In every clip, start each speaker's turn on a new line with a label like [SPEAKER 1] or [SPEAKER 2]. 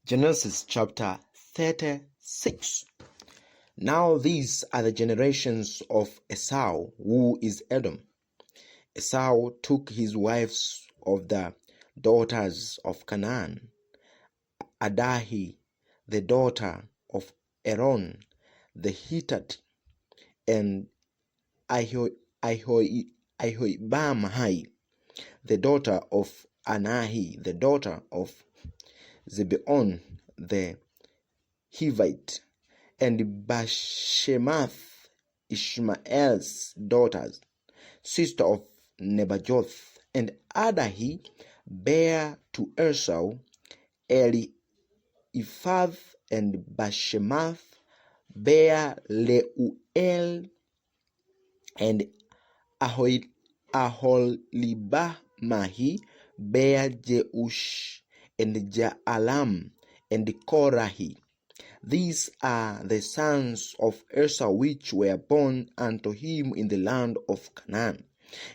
[SPEAKER 1] Genesis chapter 36. Now these are the generations of Esau, who is Edom. Esau took his wives of the daughters of Canaan, Adahi, the daughter of Aaron the Hittite, and Ahibamahai, the daughter of Anahi, the daughter of Zebeon the Hivite, and Bashemath, Ishmael's daughter, sister of Nebajoth. And Adahi bare to Esau Eliphaz, and Bashemath bare Leuel, and Aholibamahi bare Jeush, and Jaalam, and Korahi. These are the sons of Esau which were born unto him in the land of Canaan.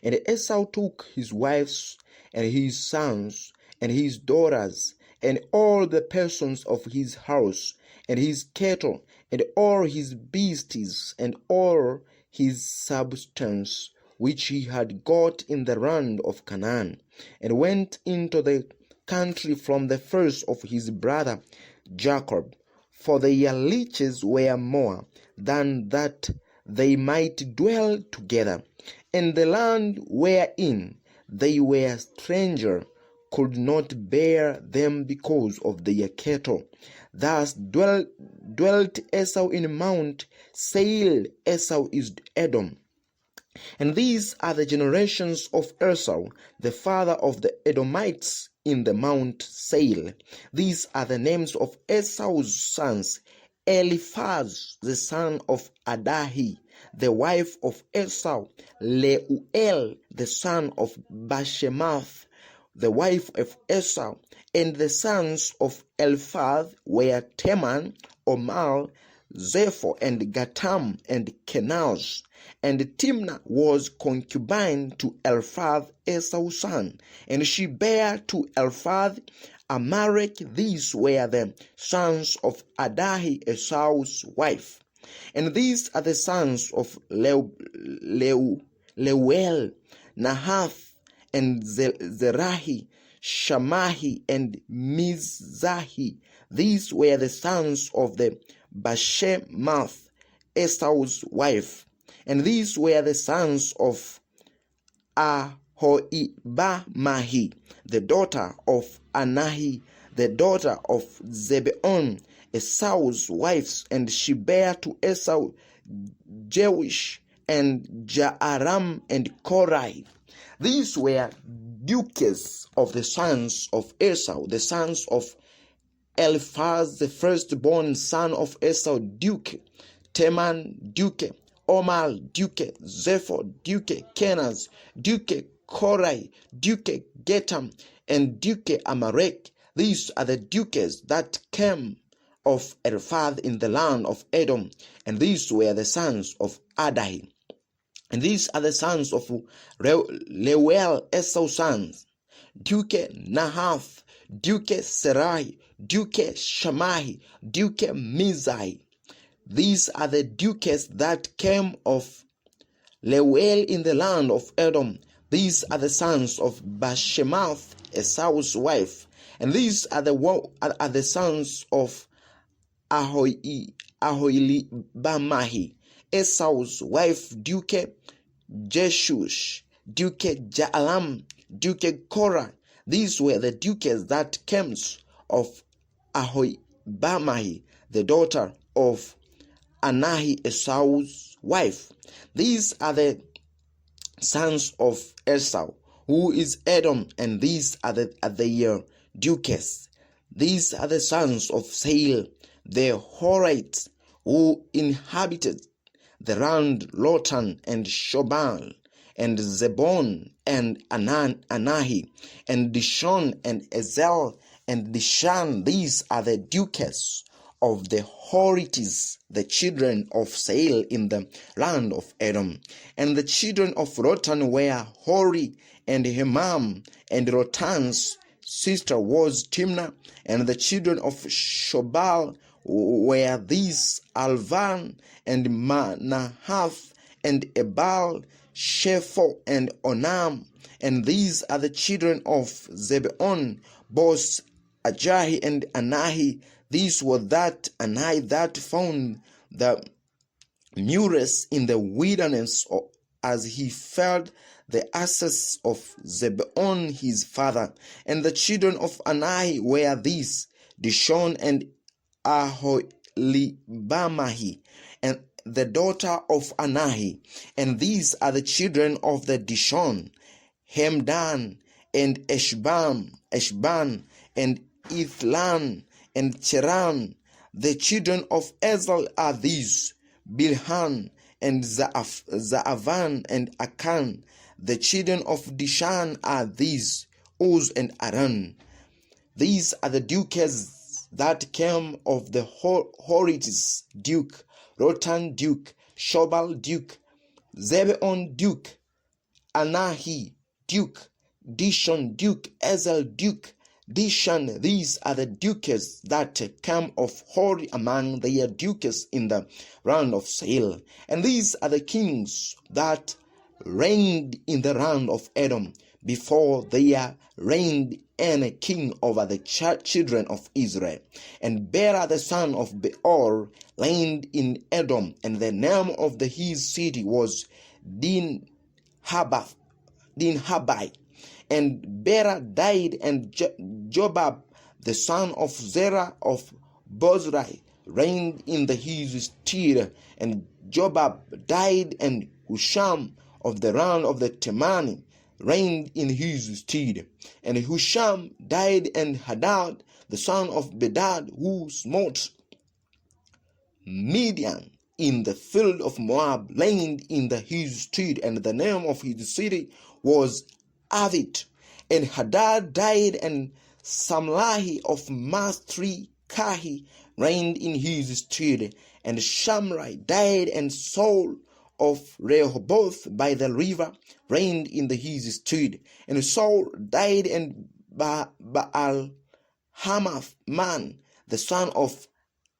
[SPEAKER 1] And Esau took his wives and his sons and his daughters and all the persons of his house and his cattle and all his beasts and all his substance which he had got in the land of Canaan, and went into the country from the first of his brother Jacob, for their riches were more than that they might dwell together, and the land wherein they were strangers could not bear them because of their cattle. Thus dwelt Esau in Mount Seir. Esau is Edom. And these are the generations of Esau, the father of the Edomites in the Mount Seir. These are the names of Esau's sons: Eliphaz, the son of Adahi, the wife of Esau; Leuel, the son of Bashemath, the wife of Esau. And the sons of Eliphaz were Teman, Omar, Zepho, and Gatam, and Kenaz. And Timnah was concubine to Eliphaz, Esau's son, and she bare to Eliphaz Amalek. These were the sons of Adahi, Esau's wife. And these are the sons of Leuel, Nahath, and Zerahi, Shamahi, and Mizahi. These were the sons of the Bashemath, Esau's wife. And these were the sons of Aholibamahi, the daughter of Anahi, the daughter of Zebeon, Esau's wives. And she bare to Esau Jeush, and Jaaram, and Korai. These were dukes of the sons of Esau, the sons of Eliphaz, the firstborn son of Esau, duke; Teman, duke; Omar, duke; Zepho, duke; Kenaz, duke; Korai, duke; Getam, and duke Amalek. These are the dukes that came of Eliphaz in the land of Edom, and these were the sons of Adahi. And these are the sons of Leuel, Esau's sons: duke Nahath, duke Serai, duke Shamahi, duke Mizai. These are the dukes that came of Leuel in the land of Edom. These are the sons of Bashemath, Esau's wife. And these are the sons of Aholibamahi, Esau's wife, duke Jeshush, duke Jaalam, duke Korah. These were the dukes that came of Aholibamahi, the daughter of Anahi, Esau's wife. These are the sons of Esau, who is Edom, and these are their dukes. These are the sons of Seir, the Horites, who inhabited the land: Lotan, and Shobal, and Zebon, and Anahi, and Dishon, and Ezel, and Dishan. These are the dukes of the Horites, the children of Seir in the land of Edom. And the children of Lotan were Hori, and Hemam, and Lotan's sister was Timnah, and the children of Shobal were these: Alvan, and Manahath, and Ebal, Shepho, and Onam. And these are the children of Zebulun: Boz, Ajahi, and Anahi. These were that Anahi that found the mures in the wilderness, as he felled the asses of Zebulun his father. And the children of Anahi were these: Dishon, and Aholibamahi, and the daughter of Anahi. And these are the children of the Dishon: Hemdan, and Eshban, and Ithlan, and Cheran. The children of Ezel are these: Bilhan, and Zaavan, and Akan. The children of Dishan are these: Uz, and Aran. These are the duques that came of the Horites: duke, Rotan duke, Shobal duke, Zebulun duke, Anahi duke, Dishon duke, Ezel duke, Dishan. These are the duques that came of Hori among their duques in the land of Seir. And these are the kings that reigned in the land of Edom before they reigned any king over the children of Israel. And Bera the son of Beor reigned in Edom, and the name of his city was Dinhabai. And Bera died, and Jobab the son of Zerah of Bozrai reigned in his stead. And Jobab died, and Husham of the land of the Temani reigned in his stead. And Husham died, and Hadad the son of Bedad, who smote Midian in the field of Moab, reigned in his stead. And the name of his city was Avit. And Hadad died, and Samlahi of Masrikahi reigned in his stead. And Shamrai died, and Saul of Rehoboth by the river reigned in his stead. And Saul died, and Baal Hamath man, the son of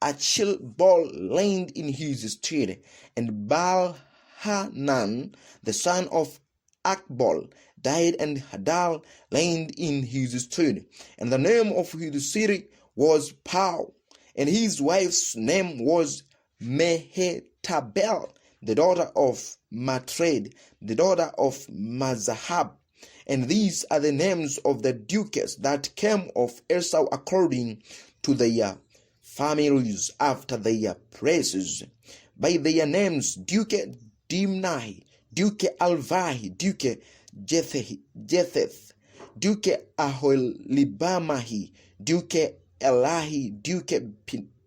[SPEAKER 1] Achilbol, reigned in his stead. And Baal Hanan, the son of Akbol, died, and Hadal reigned in his stead. And the name of his city was Pau, and his wife's name was Mehetabel, the daughter of Matred, the daughter of Mazahab. And these are the names of the duques that came of Esau according to their families after their places, by their names: Duke Dimnai, Duke Alvahi, Duke Jetheth, Duke Aholibamahi, Duke Elahi, Duke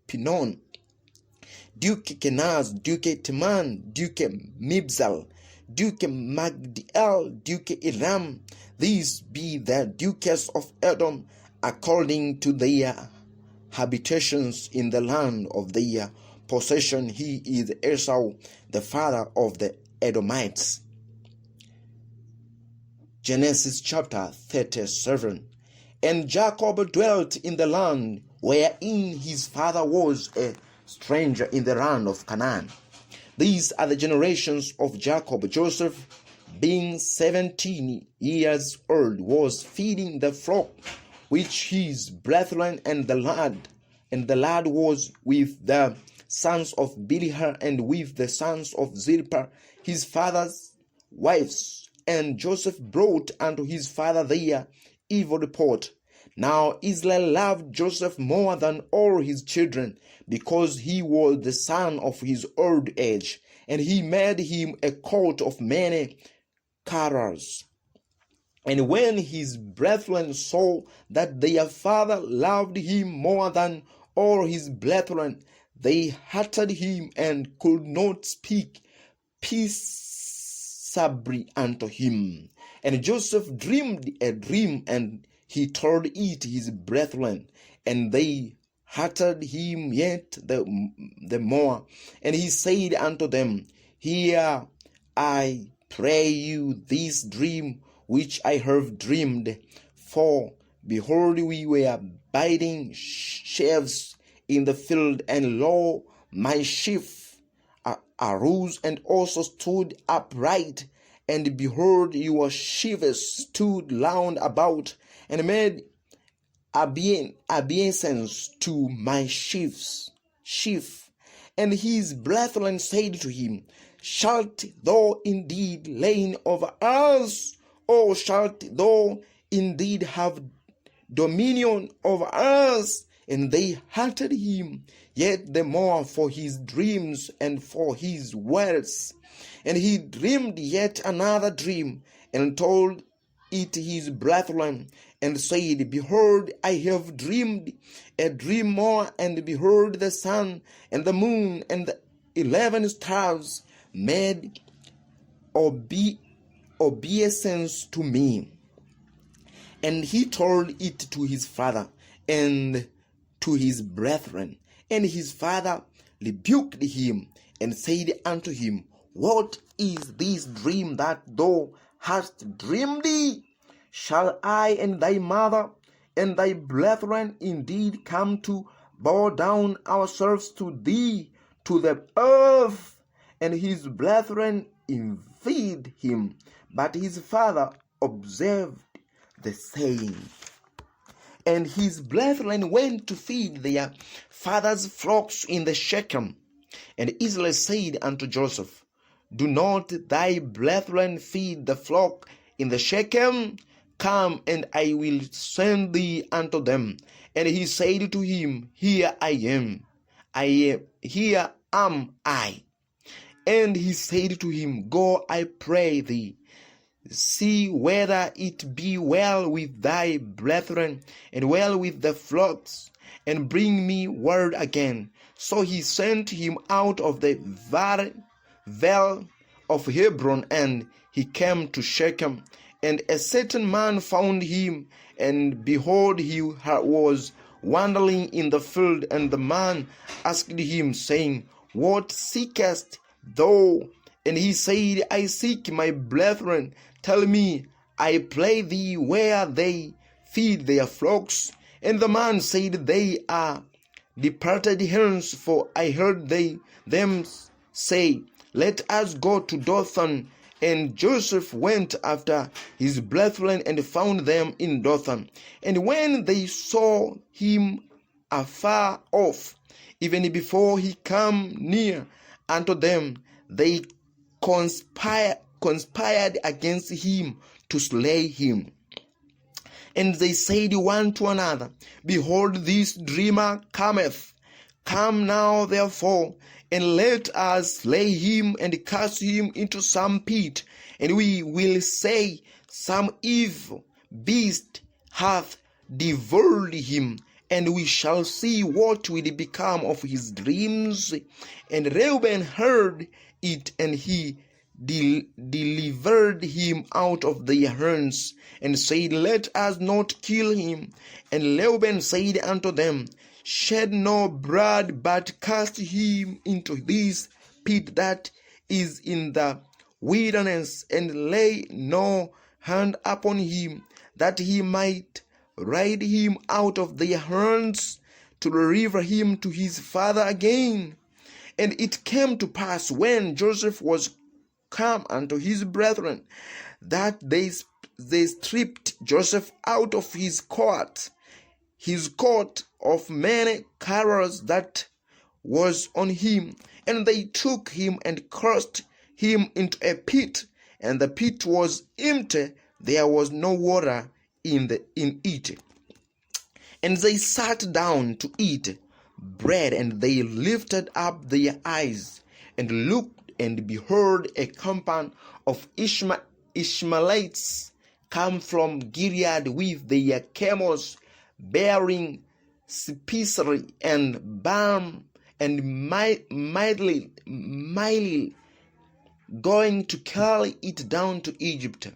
[SPEAKER 1] Pinon, Duke Kenaz, Duke Teman, Duke Mibzal, Duke Magdiel, Duke Iram. These be the duques of Edom according to their habitations in the land of their possession. He is Esau, the father of the Edomites. Genesis chapter 37. And Jacob dwelt in the land wherein his father was a stranger, in the land of Canaan. These are the generations of Jacob. Joseph, being 17 years old, was feeding the flock which his brethren and the lad was with the sons of Bilhah and with the sons of Zilpah, his father's wives. And Joseph brought unto his father their evil report. Now Israel loved Joseph more than all his children, because he was the son of his old age, and he made him a coat of many colors. And when his brethren saw that their father loved him more than all his brethren, they hated him and could not speak peaceably unto him. And Joseph dreamed a dream, and he told it his brethren, and they hated him yet the more. And he said unto them, Hear, I pray you, this dream which I have dreamed. For Behold, we were biting sheaves in the field, and lo, my sheaf arose and also stood upright. And behold, your sheaves stood round about, and made obeisance to my sheaf. And his brethren said to him, Shalt thou indeed reign over us, or shalt thou indeed have dominion over us? And they hated him yet the more for his dreams and for his words. And he dreamed yet another dream, and told it his brethren, and said, Behold, I have dreamed a dream more, and behold, the sun and the moon and the 11 stars made obeisance to me. And he told it to his father and to his brethren. And his father rebuked him, and said unto him, What is this dream that thou hast dreamed? Shall I and thy mother and thy brethren indeed come to bow down ourselves to thee, to the earth? And his brethren envied him, but his father observed the saying. And his brethren went to feed their father's flocks in the Shechem. And Israel said unto Joseph, Do not thy brethren feed the flock in the Shechem? Come, and I will send thee unto them. And he said to him, Here am I. And he said to him, Go, I pray thee, see whether it be well with thy brethren, and well with the flocks, and bring me word again. So he sent him out of the vale of Hebron, and he came to Shechem. And a certain man found him, and behold, he was wandering in the field. And the man asked him, saying, What seekest thou? And he said, I seek my brethren. Tell me, I pray thee, where they feed their flocks. And the man said, They are departed hence, for I heard them say, Let us go to Dothan. And Joseph went after his brethren, and found them in Dothan. And when they saw him afar off, even before he came near unto them, they conspired against him to slay him. And they said one to another, Behold, this dreamer cometh. Come now, therefore, and let us slay him, and cast him into some pit, and we will say, Some evil beast hath devoured him, and we shall see what will become of his dreams. And Reuben heard it, and he delivered him out of their hands, and said, Let us not kill him. And Reuben said unto them, Shed no blood, but cast him into this pit that is in the wilderness, and lay no hand upon him, that he might ride him out of their hands, to deliver him to his father again. And it came to pass, when Joseph was come unto his brethren, that they stripped Joseph out of his coat of many colors that was on him, and they took him and cast him into a pit, and the pit was empty, there was no water in it. And they sat down to eat bread, and they lifted up their eyes and looked, and behold, a company of Ishmaelites come from Gilead with their camels, bearing spicery and balm, and mightily going to carry it down to Egypt.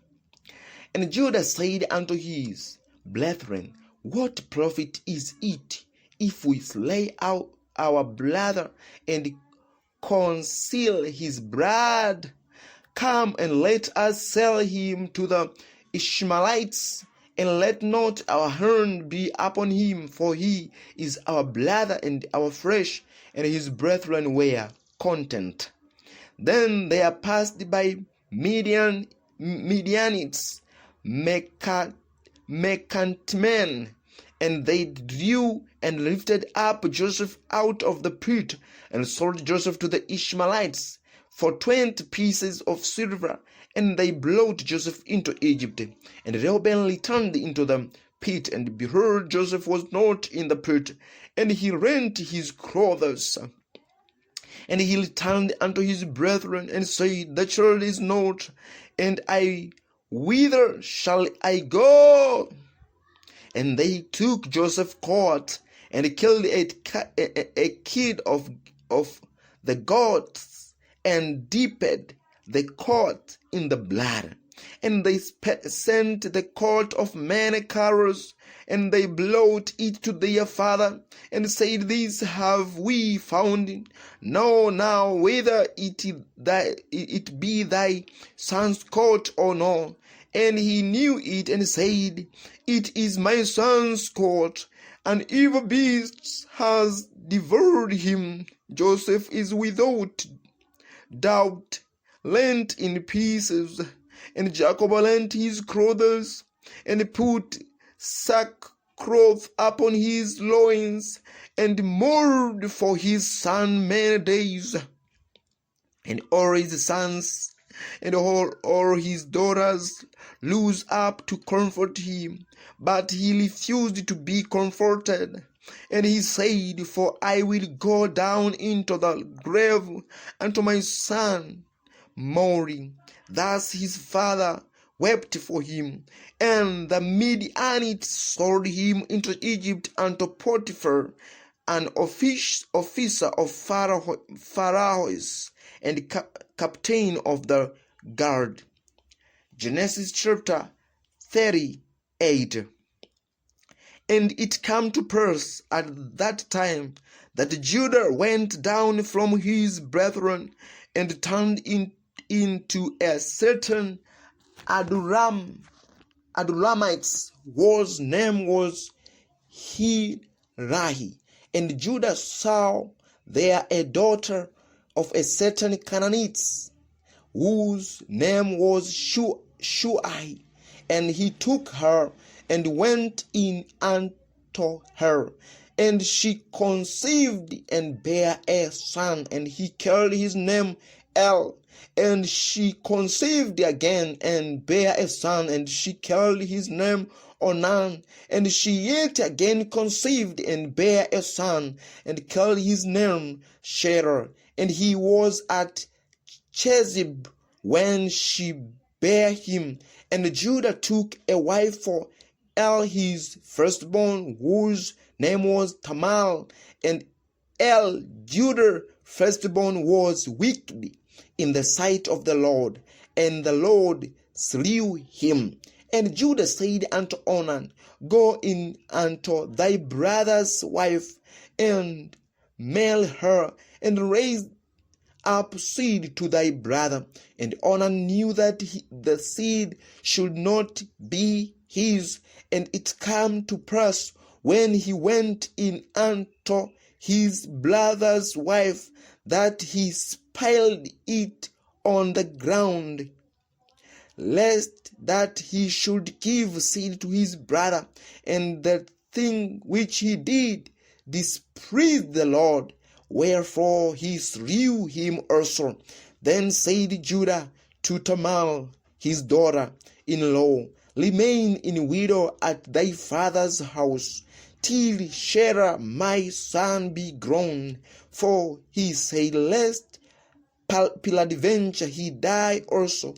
[SPEAKER 1] And Judah said unto his brethren, What profit is it if we slay out our brother and conceal his blood? Come, and let us sell him to the Ishmaelites, and let not our hand be upon him, for he is our brother and our flesh. And his brethren were content. Then there passed by Midianites, merchantmen, and they drew and lifted up Joseph out of the pit, and sold Joseph to the Ishmaelites for 20 pieces of silver. And they brought Joseph into Egypt. And Reuben returned into the pit, and behold, Joseph was not in the pit. And he rent his clothes. And he returned unto his brethren, and said, The child is not, and whither shall I go? And they took Joseph's coat, and killed a kid of the goats, and dipped the coat in the blood. And they sent the coat of many carols, and they brought it to their father, and said, This have we found. Know now whether it be thy son's coat or no. And he knew it, and said, It is my son's coat. An evil beast has devoured him. Joseph is without doubt rent in pieces. And Jacob rent his clothes, and put sackcloth upon his loins, and mourned for his son many days. And all his sons and all his daughters rose up to comfort him, but he refused to be comforted. And he said, For I will go down into the grave unto my son mourning. Thus his father wept for him. And the Midianites sold him into Egypt unto Potiphar, an officer of Pharaoh's, and captain of the guard. Genesis chapter 38. And it came to pass at that time that Judah went down from his brethren, and turned into a certain Adulamites, whose name was Hirahi. And Judah saw there a daughter of a certain Canaanite, whose name was Shuai. And he took her, and went in unto her. And she conceived, and bare a son, and he called his name El. And she conceived again, and bare a son, and she called his name Onan. And she yet again conceived, and bare a son, and called his name Sherer. And he was at Chezib when she bare him. And Judah took a wife for El his firstborn, whose name was Tamar. And El, Judah's firstborn, was wicked in the sight of the Lord, and the Lord slew him. And Judah said unto Onan, Go in unto thy brother's wife, and marry her, and raise up seed to thy brother. And Onan knew that the seed should not be his. And it came to pass, when he went in unto his brother's wife, that he spilled it on the ground, lest that he should give seed to his brother. And the thing which he did displeased the Lord, wherefore he slew him also. Then said Judah to Tamar his daughter-in-law, Remain in widow at thy father's house, till Sherer my son be grown. For he said, Lest peradventure he die also,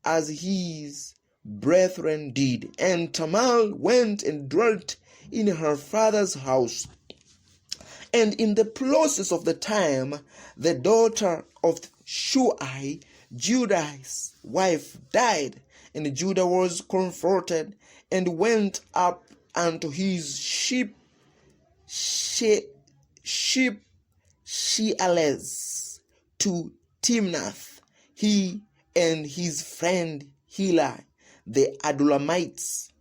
[SPEAKER 1] as his brethren did. And Tamar went and dwelt in her father's house. And in the process of the time, the daughter of Shuai, Judah's wife, died. And Judah was comforted, and went up unto his sheep Shealez to Timnath, he and his friend Hilah, the Adulamites.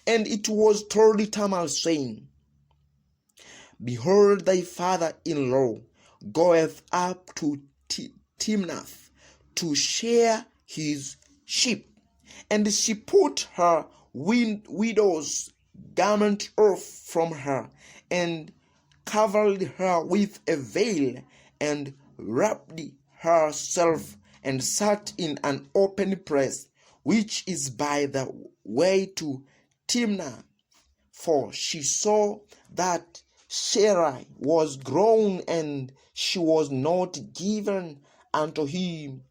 [SPEAKER 1] And it was told Tamar, saying, Behold, thy father-in-law goeth up to Timnath to shear his sheep. And she put her widow's garment off from her, and covered her with a veil, and wrapped herself, and sat in an open place, which is by the way to Timnath. For she saw that Sarai was grown, and she was not given unto him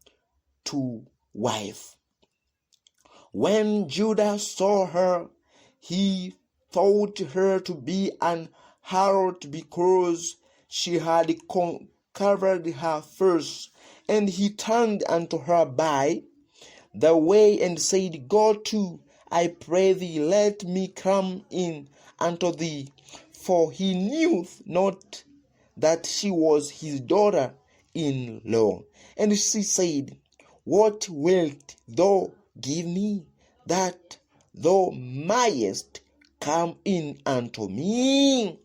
[SPEAKER 1] to wife. When Judah saw her, he thought her to be an harlot, because she had covered her face. And he turned unto her by the way, and said, Go to, I pray thee, let me come in unto thee. For he knew not that she was his daughter-in-law. And she said, What wilt thou give me, that thou mayest come in unto me?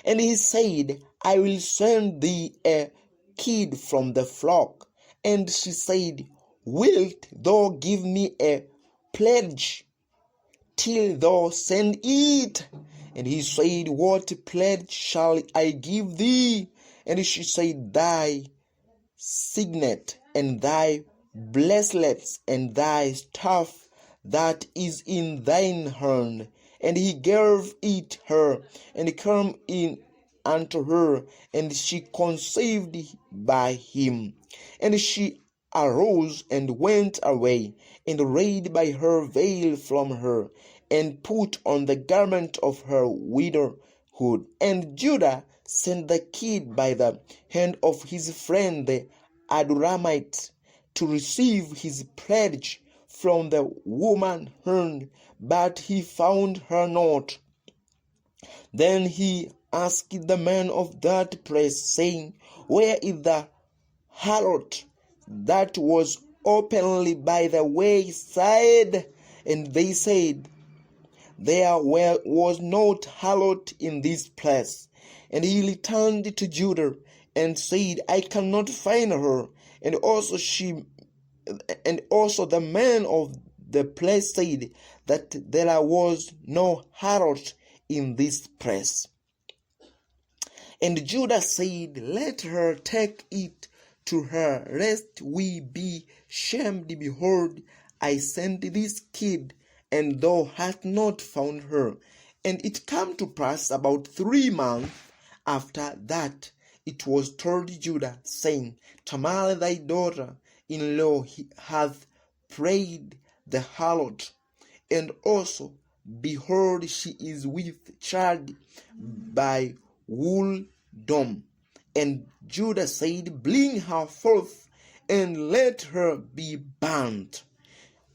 [SPEAKER 1] And he said, I will send thee a kid from the flock. And she said, Wilt thou give me a pledge till thou send it? And he said, What pledge shall I give thee? And she said, Thy signet, and thy bracelets, and thy staff that is in thine hand. And he gave it her, and came in unto her, and she conceived by him. And she arose and went away, and laid by her veil from her, and put on the garment of her widowhood. And Judah sent the kid by the hand of his friend the Adulamite to receive his pledge from the woman's hand, but he found her not. Then he asked the man of that place, saying, Where is the harlot that was openly by the wayside? And they said, There was not harlot in this place. And he returned to Judah and said, I cannot find her. And also the man of the place said that there was no harlot in this place. And Judah said, Let her take it to her, lest we be shamed. Behold, I sent this kid, and thou hast not found her. And it came to pass about 3 months after that, it was told Judah, saying, Tamar thy daughter-in-law hath played the harlot, and also, behold, she is with child by Uldom. And Judah said, Bring her forth, and let her be burnt.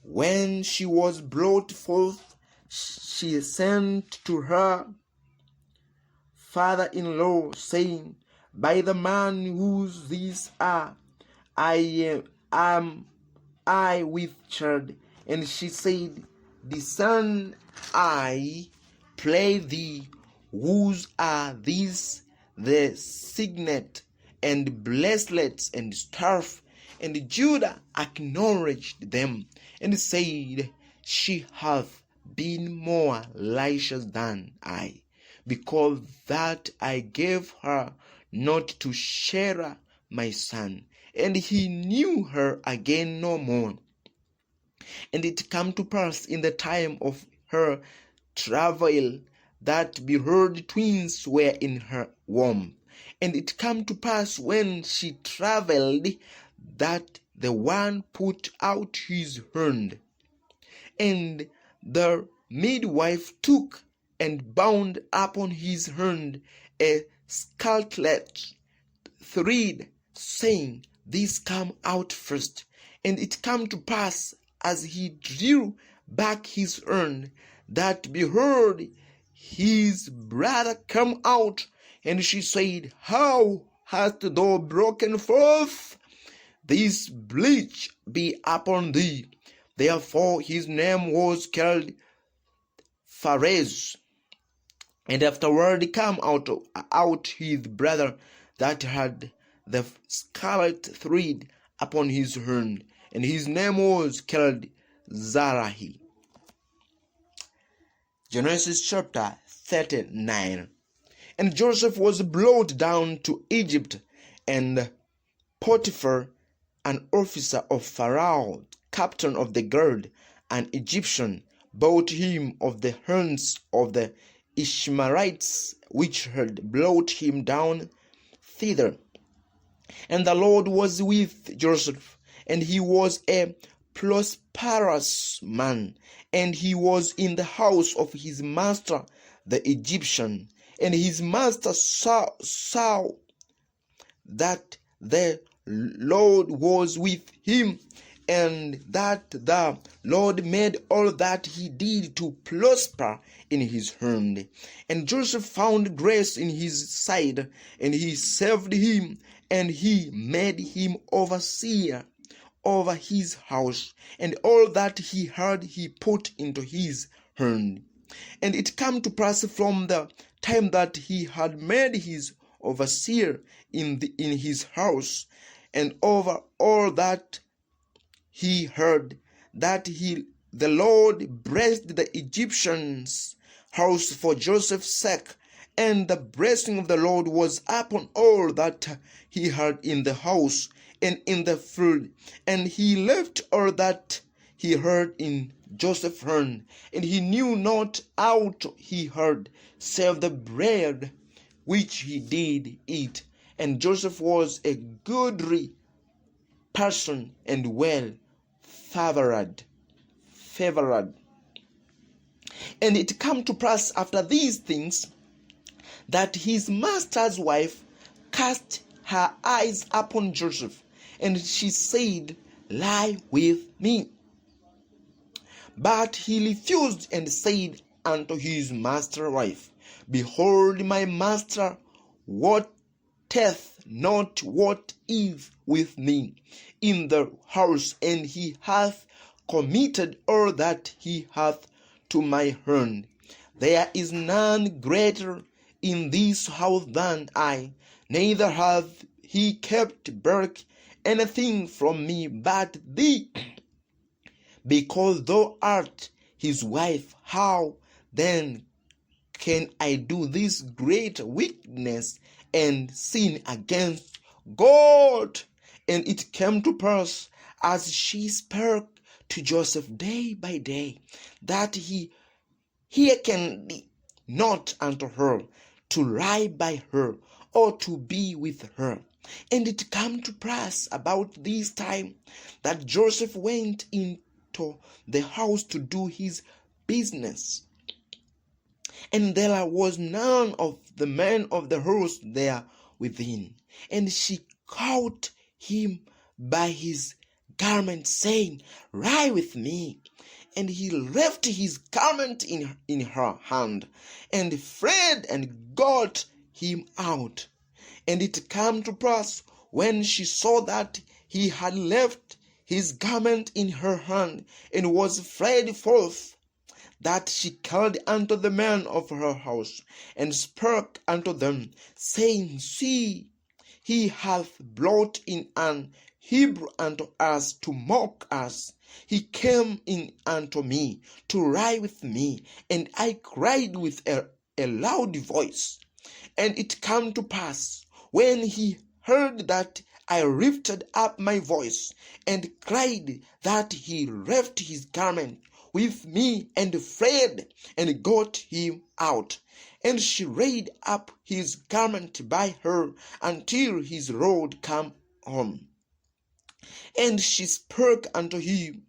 [SPEAKER 1] When she was brought forth, she sent to her father-in-law, saying, By the man whose these are, I am with child. And she said, The son I play thee, whose are these the signet and bracelets and staff? And Judah acknowledged them, and said, She hath been more righteous than I, because that I gave her not to Sarah my son. And he knew her again no more. And it came to pass in the time of her travail, that behold, twins were in her womb. And it came to pass when she travailed, that the one put out his hand. And the midwife took and bound upon his hand a scarlet thread, saying, This come out first. And it came to pass, as he drew back his hand, that behold, his brother come out. And she said, How hast thou broken forth? This bleach be upon thee. Therefore his name was called Phares. And afterward came out his brother that had the scarlet thread upon his horn, and his name was called Zarahi. Genesis chapter 39. And Joseph was brought down to Egypt, and Potiphar, an officer of Pharaoh, captain of the guard, an Egyptian, bought him of the hands of the Ishmaelites which had brought him down thither. And the Lord was with Joseph, and he was a prosperous man, and he was in the house of his master the Egyptian. And his master saw that the Lord was with him, and that the Lord made all that he did to prosper in his hand. And Joseph found grace in his sight, and he served him, and he made him overseer over his house, and all that he had he put into his hand. And it came to pass from the time that he had made his overseer in his house, and over all that he heard, that the Lord blessed the Egyptians' house for Joseph's sake, and the blessing of the Lord was upon all that he had in the house and in the field. And he left all that he heard in Joseph's hand, and he knew not aught he heard, save the bread which he did eat. And Joseph was a goodly person and well favored. And it came to pass after these things that his master's wife cast her eyes upon Joseph, and she said, Lie with me. But he refused and said unto his master's wife, Behold, my master wotteth not what is with me in the house, and he hath committed all that he hath to my hand. There is none greater in this house than I, neither hath he kept back anything from me but thee. Because thou art his wife, how then can I do this great wickedness and sin against God? And it came to pass, as she spake to Joseph day by day, that he hearkened not unto her, to lie by her, or to be with her. And it came to pass about this time that Joseph went into the house to do his business, and there was none of the men of the house there within. And she caught him by his garment, saying, Lie with me. And he left his garment in her hand, and fled and got him out. And it came to pass, when she saw that he had left his garment in her hand, and was fled forth, that she called unto the men of her house, and spake unto them, saying, See, he hath brought in an Hebrew unto us to mock us. He came in unto me to lie with me, and I cried with a loud voice. And it came to pass, when he heard that I lifted up my voice and cried, that he left his garment with me and fled and got him out. And she laid up his garment by her until his Lord came home. And she spake unto him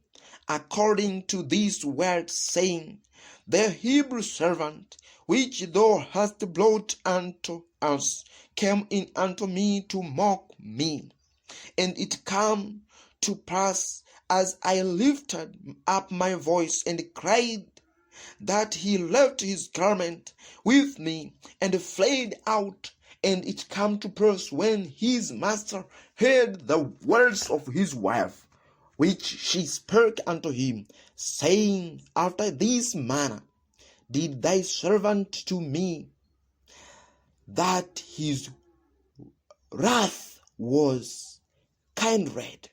[SPEAKER 1] according to these words, saying, The Hebrew servant which thou hast brought unto us came in unto me to mock me. And it came to pass, as I lifted up my voice and cried, that he left his garment with me and fled out. And it came to pass, when his master heard the words of his wife, which she spake unto him, saying after this manner, did thy servant to me, that his wrath was kindred.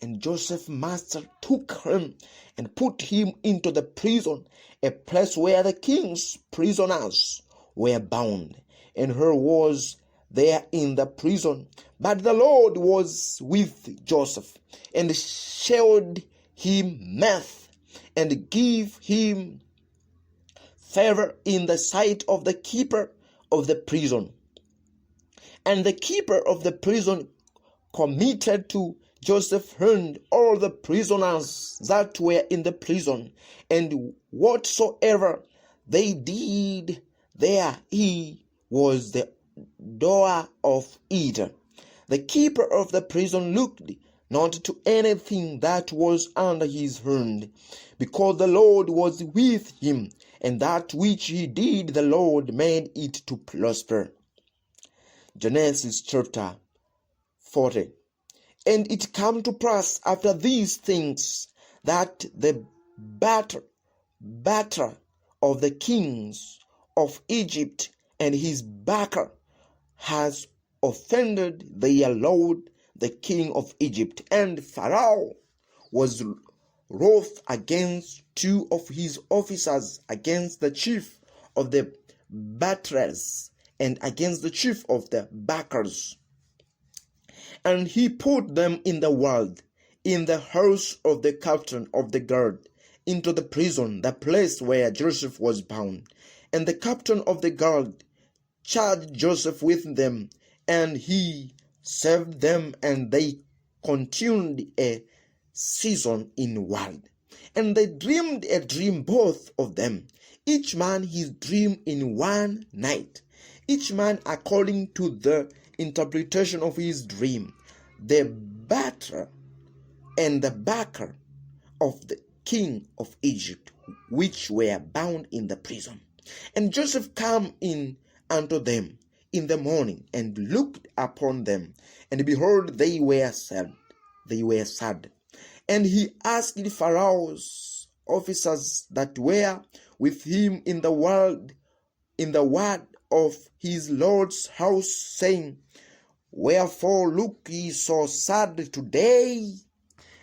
[SPEAKER 1] And Joseph's master took him and put him into the prison, a place where the king's prisoners were bound. And her was there in the prison. But the Lord was with Joseph, and showed him mirth, and gave him favor in the sight of the keeper of the prison. And the keeper of the prison committed to Joseph hand all the prisoners that were in the prison, and whatsoever they did there, he was the doer of it. The keeper of the prison looked not to anything that was under his hand, because the Lord was with him, and that which he did the Lord made it to prosper. Genesis chapter 40. And it came to pass after these things, that the batter of the kings of Egypt and his backer has offended their lord the king of Egypt. And Pharaoh was wroth against two of his officers, against the chief of the batterers and against the chief of the backers. And he put them in the world, in the house of the captain of the guard, into the prison, the place where Joseph was bound. And the captain of the guard charged Joseph with them, and he served them, and they continued a season in world. And they dreamed a dream, both of them, each man his dream in one night, each man according to the interpretation of his dream. The batter and the backer of the king of Egypt, which were bound in the prison. And Joseph came in unto them in the morning, and looked upon them, and behold, they were sad. And he asked Pharaoh's officers that were with him in the word of his Lord's house, saying, Wherefore look ye so sad today?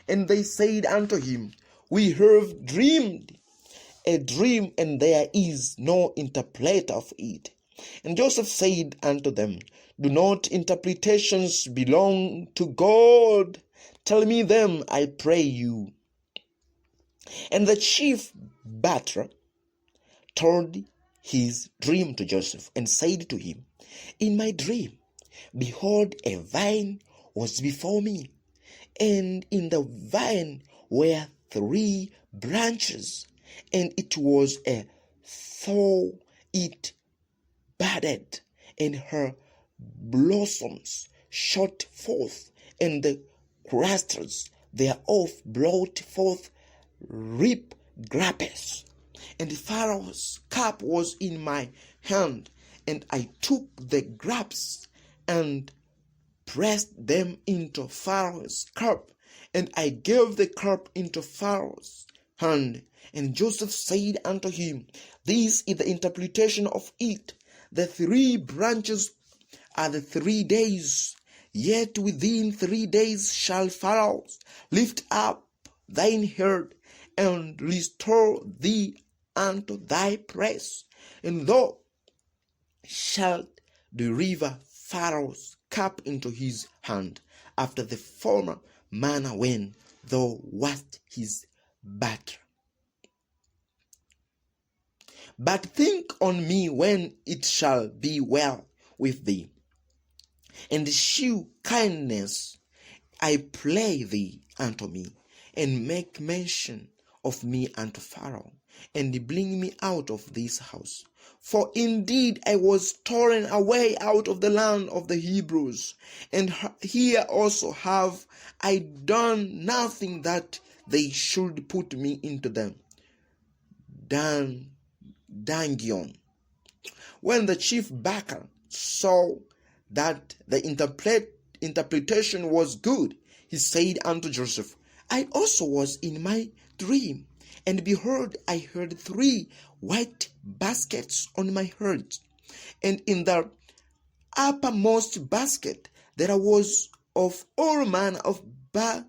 [SPEAKER 1] And they said unto him, We have dreamed a dream, and there is no interpreter of it. And Joseph said unto them, Do not interpretations belong to God? Tell me them, I pray you. And the chief batter told his dream to Joseph, and said to him, In my dream, behold, a vine was before me, and in the vine were 3 branches, and it was a though it budded, and her blossoms shot forth, and the clusters thereof brought forth ripe grapes. And Pharaoh's cup was in my hand, and I took the grapes and pressed them into Pharaoh's cup, and I gave the cup into Pharaoh's hand. And Joseph said unto him, This is the interpretation of it. The 3 branches are the 3 days. Yet within 3 days shall Pharaoh lift up thine head, and restore thee unto thy place, and thou shalt deliver Pharaoh's cup into his hand, after the former manner when thou wast his batter. But think on me when it shall be well with thee, and shew kindness, I pray thee, unto me, and make mention of me unto Pharaoh, and bring me out of this house. For indeed I was torn away out of the land of the Hebrews, and here also have I done nothing that they should put me into the dungeon. When the chief backer saw that the interpretation was good, he said unto Joseph, I also was in my dream, And behold, I heard 3 white baskets on my head, and in the uppermost basket there was of all manner of back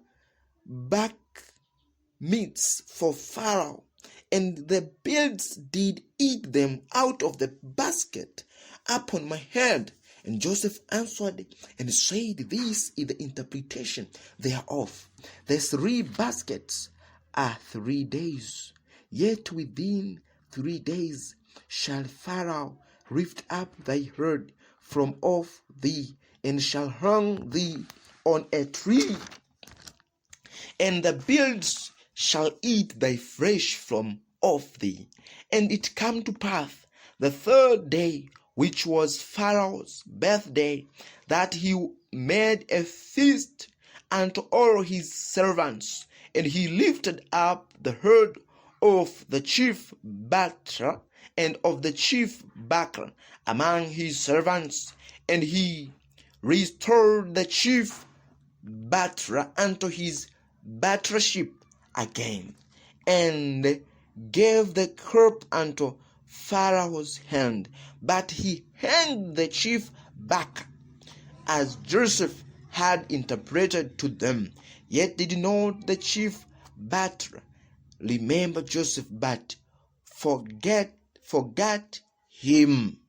[SPEAKER 1] meats for Pharaoh, and the birds did eat them out of the basket upon my head. And Joseph answered and said, This is the interpretation thereof. The 3 baskets are 3 days, yet within 3 days shall Pharaoh lift up thy head from off thee, and shall hang thee on a tree, and the birds shall eat thy flesh from off thee. And it came to pass the 3rd day, which was Pharaoh's birthday, that he made a feast unto all his servants, and he lifted up the head of the chief butler and of the chief baker among his servants, and he restored the chief butler unto his butlership again, and gave the cup unto Pharaoh's hand. But he hanged the chief baker, as Joseph had interpreted to them. Yet did not the chief butler remember Joseph, but forgot him.